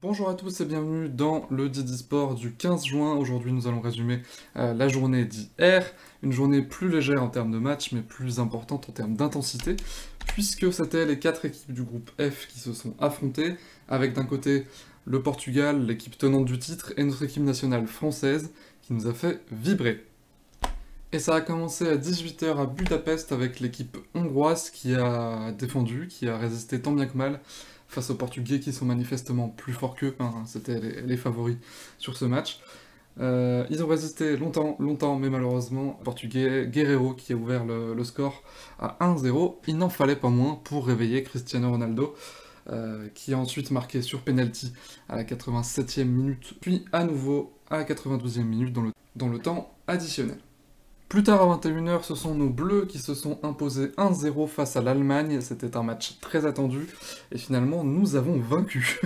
Bonjour à tous et bienvenue dans le Didi Sport du 15 juin. Aujourd'hui, nous allons résumer la journée d'hier, une journée plus légère en termes de match, mais plus importante en termes d'intensité, puisque c'était les 4 équipes du groupe F qui se sont affrontées, avec d'un côté le Portugal, l'équipe tenante du titre, et notre équipe nationale française, qui nous a fait vibrer. Et ça a commencé à 18 h à Budapest avec l'équipe hongroise qui a défendu, qui a résisté tant bien que mal face aux Portugais qui sont manifestement plus forts qu'eux, hein, c'était les favoris sur ce match. Ils ont résisté longtemps, mais malheureusement, le Portugais Guerreiro qui a ouvert le score à 1-0, il n'en fallait pas moins pour réveiller Cristiano Ronaldo, qui a ensuite marqué sur penalty à la 87e minute, puis à nouveau à la 92e minute dans le temps additionnel. Plus tard à 21 h, ce sont nos Bleus qui se sont imposés 1-0 face à l'Allemagne. C'était un match très attendu et finalement nous avons vaincu.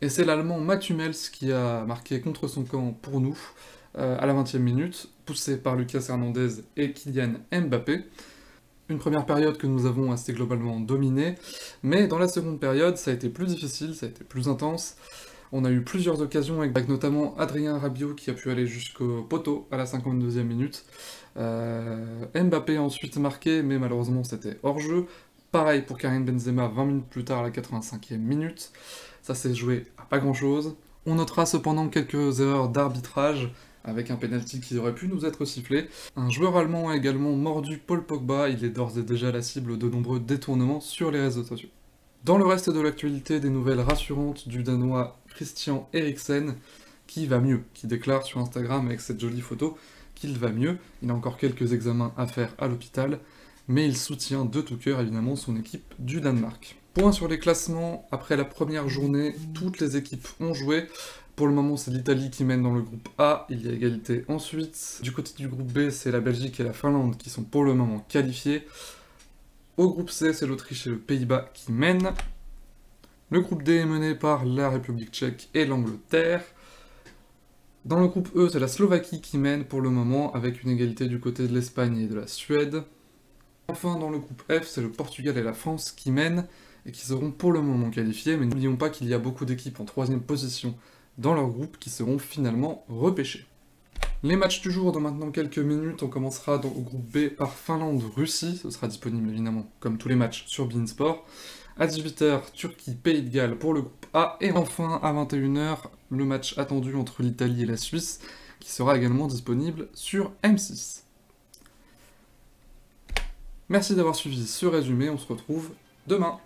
Et c'est l'Allemand Mats Hummels qui a marqué contre son camp pour nous à la 20e minute, poussé par Lucas Hernandez et Kylian Mbappé. Une première période que nous avons assez globalement dominée, mais dans la seconde période ça a été plus difficile, ça a été plus intense. On a eu plusieurs occasions avec notamment Adrien Rabiot qui a pu aller jusqu'au poteau à la 52e minute. Mbappé a ensuite marqué, mais malheureusement c'était hors-jeu. Pareil pour Karim Benzema 20 minutes plus tard à la 85e minute. Ça s'est joué à pas grand-chose. On notera cependant quelques erreurs d'arbitrage, avec un penalty qui aurait pu nous être sifflé. Un joueur allemand a également mordu Paul Pogba, il est d'ores et déjà la cible de nombreux détournements sur les réseaux sociaux. Dans le reste de l'actualité, des nouvelles rassurantes du Danois Christian Eriksen, qui va mieux, qui déclare sur Instagram avec cette jolie photo qu'il va mieux. Il a encore quelques examens à faire à l'hôpital, mais il soutient de tout cœur évidemment son équipe du Danemark. Point sur les classements, après la première journée, toutes les équipes ont joué. Pour le moment, c'est l'Italie qui mène dans le groupe A, il y a égalité ensuite. Du côté du groupe B, c'est la Belgique et la Finlande qui sont pour le moment qualifiés. Au groupe C, c'est l'Autriche et le Pays-Bas qui mènent. Le groupe D est mené par la République tchèque et l'Angleterre. Dans le groupe E, c'est la Slovaquie qui mène pour le moment, avec une égalité du côté de l'Espagne et de la Suède. Enfin, dans le groupe F, c'est le Portugal et la France qui mènent, et qui seront pour le moment qualifiés, mais n'oublions pas qu'il y a beaucoup d'équipes en 3e position dans leur groupe qui seront finalement repêchées. Les matchs du jour dans maintenant quelques minutes, on commencera au groupe B par Finlande-Russie, ce sera disponible évidemment comme tous les matchs sur beIN Sport. À 18 h, Turquie-Pays de Galles pour le groupe A, et enfin à 21 h, le match attendu entre l'Italie et la Suisse, qui sera également disponible sur M6. Merci d'avoir suivi ce résumé, on se retrouve demain.